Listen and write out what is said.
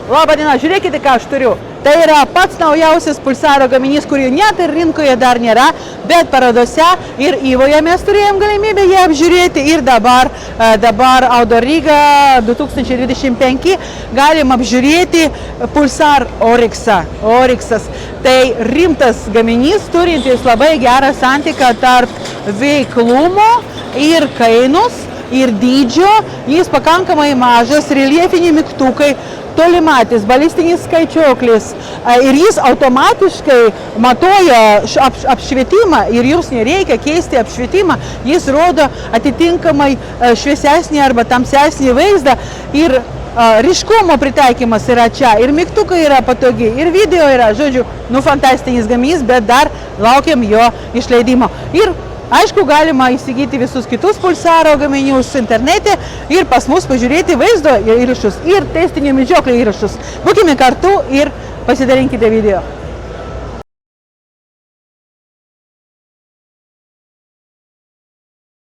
Labą dieną, žiūrėkite, ką aš turiu. Tai yra pats naujausias Pulsaro gaminys, kurį net ir rinkoje dar nėra, bet parodose ir Yvoje mes turėjom galimybę jį apžiūrėti ir dabar Outdoor Riga 2025 galim apžiūrėti Pulsar Oryxas. Tai rimtas gaminys, turintis labai gerą santyką tarp veiklumo ir kainos ir dydžio. Jis pakankamai mažas, reljefiniai mygtukai, tolimatis, balistinis skaičiuoklis ir jis automatiškai matuoja apšvietimą ir jums nereikia keisti apšvietimą, jis rodo atitinkamai šviesesnį arba tamsesnį vaizdą ir ryškumo pritaikymas yra čia, ir mygtukai yra patogi, ir video yra, žodžiu, fantastinis gaminys, bet dar laukiam jo išleidimo. Ir aišku, galima įsigyti visus kitus Pulsaro gaminius internete ir pas mus pažiūrėti vaizdo įrašus ir testinių medžioklio įrašus. Būkime kartu ir pasidalinkite video.